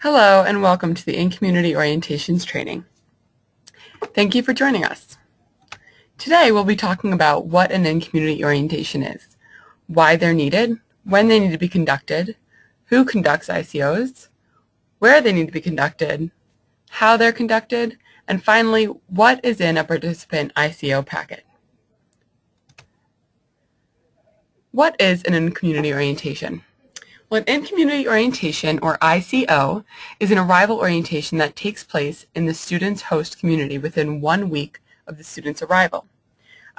Hello and welcome to the In-Community Orientations training. Thank you for joining us. Today we'll be talking about what an in-community orientation is, why they're needed, when they need to be conducted, who conducts ICOs, where they need to be conducted, how they're conducted, and finally, what is in a participant ICO packet. What is an in-community orientation? Well, an in-community orientation, or ICO, is an arrival orientation that takes place in the student's host community within 1 week of the student's arrival.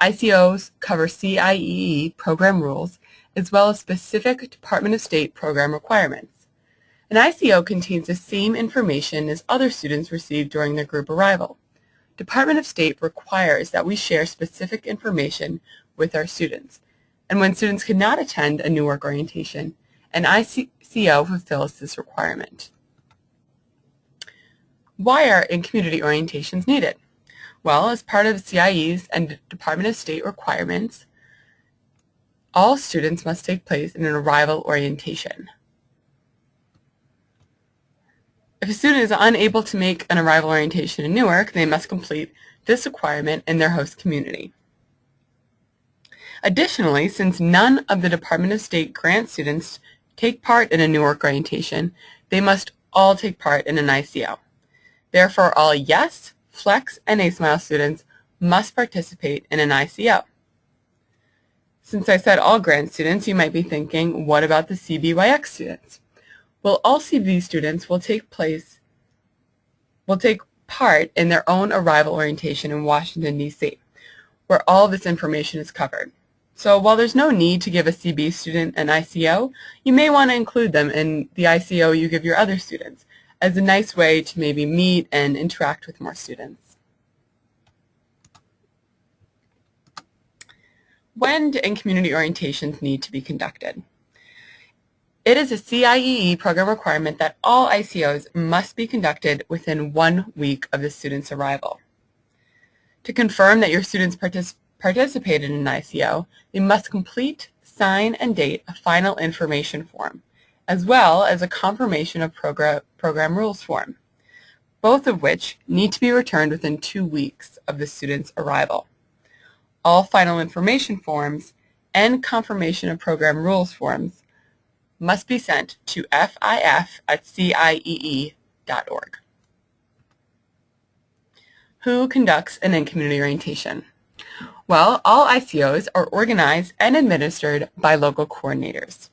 ICOs cover CIEE program rules as well as specific Department of State program requirements. An ICO contains the same information as other students receive during their group arrival. Department of State requires that we share specific information with our students, and when students cannot attend a new work orientation, an ICO fulfills this requirement. Why are in-community orientations needed? Well, as part of CIEE's and Department of State requirements, all students must take place in an arrival orientation. If a student is unable to make an arrival orientation in Newark, they must complete this requirement in their host community. Additionally, since none of the Department of State grant students take part in a Newark orientation, they must all take part in an ICO. Therefore, all YES, Flex, and A-Smile students must participate in an ICO. Since I said all grant students, you might be thinking, what about the CBYX students? Well, all CB students will take part in their own arrival orientation in Washington, D.C., where all this information is covered. So while there's no need to give a CB student an ICO, you may want to include them in the ICO you give your other students as a nice way to maybe meet and interact with more students. When do in-community orientations need to be conducted? It is a CIEE program requirement that all ICOs must be conducted within 1 week of the student's arrival. To confirm that your students participated in an ICO, they must complete, sign, and date a final information form, as well as a confirmation of program rules form, both of which need to be returned within 2 weeks of the student's arrival. All final information forms and confirmation of program rules forms must be sent to fif@ciee.org. Who conducts an in-community orientation? Well, all ICOs are organized and administered by local coordinators.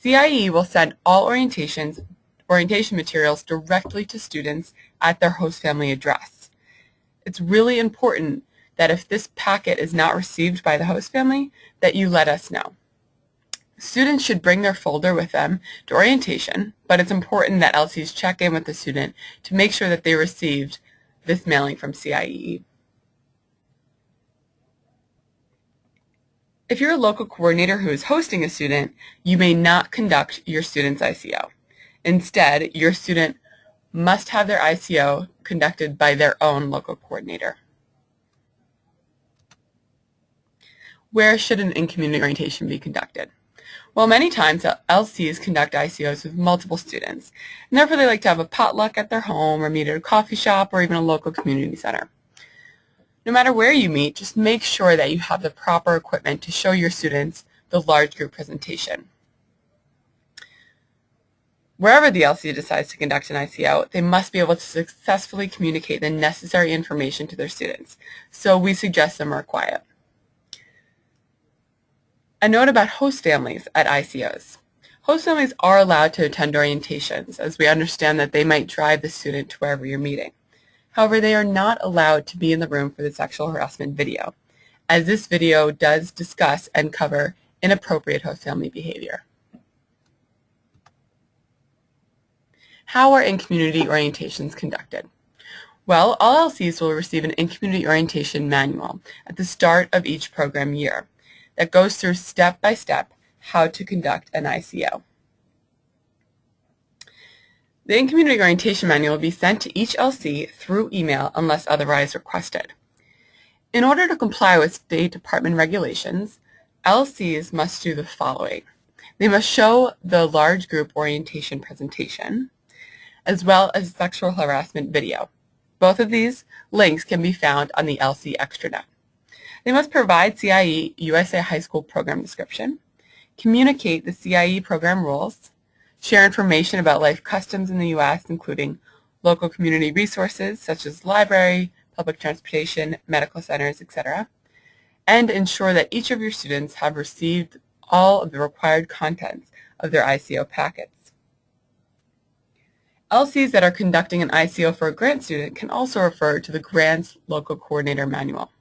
CIEE will send all orientation materials directly to students at their host family address. It's really important that if this packet is not received by the host family, that you let us know. Students should bring their folder with them to orientation, but it's important that LCs check in with the student to make sure that they received this mailing from CIEE. If you're a local coordinator who is hosting a student, you may not conduct your student's ICO. Instead, your student must have their ICO conducted by their own local coordinator. Where should an in-community orientation be conducted? Well, many times LCs conduct ICOs with multiple students, and therefore they like to have a potluck at their home or meet at a coffee shop or even a local community center. No matter where you meet, just make sure that you have the proper equipment to show your students the large group presentation. Wherever the LC decides to conduct an ICO, they must be able to successfully communicate the necessary information to their students, so we suggest them are quiet. A note about host families at ICOs. Host families are allowed to attend orientations, as we understand that they might drive the student to wherever you're meeting. However, they are not allowed to be in the room for the sexual harassment video, as this video does discuss and cover inappropriate host family behavior. How are in-community orientations conducted? Well, all LCs will receive an in-community orientation manual at the start of each program year that goes through step-by-step how to conduct an ICO. The in-community orientation manual will be sent to each LC through email unless otherwise requested. In order to comply with State Department regulations, LCs must do the following. They must show the large group orientation presentation, as well as a sexual harassment video. Both of these links can be found on the LC extranet. They must provide CIEE USA High School program description, communicate the CIEE program rules, share information about life customs in the U.S., including local community resources such as library, public transportation, medical centers, etc., and ensure that each of your students have received all of the required contents of their ICO packets. LCs that are conducting an ICO for a grant student can also refer to the Grants Local Coordinator Manual.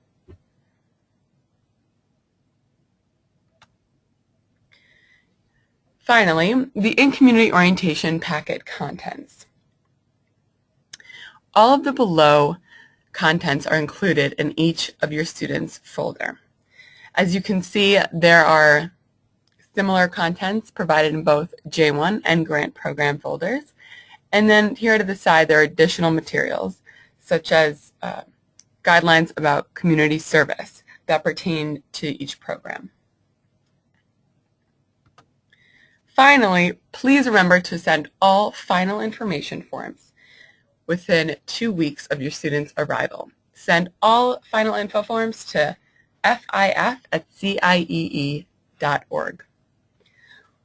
Finally, the InCommunity Orientation Packet contents. All of the below contents are included in each of your students' folder. As you can see, there are similar contents provided in both J1 and Grant Program folders. And then here to the side, there are additional materials, such as guidelines about community service that pertain to each program. Finally, please remember to send all final information forms within 2 weeks of your student's arrival. Send all final info forms to fif@ciee.org.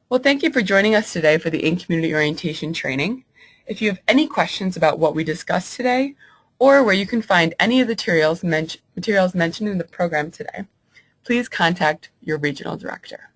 Well, thank you for joining us today for the InCommunity Orientation training. If you have any questions about what we discussed today, or where you can find any of the materials mentioned in the program today, please contact your regional director.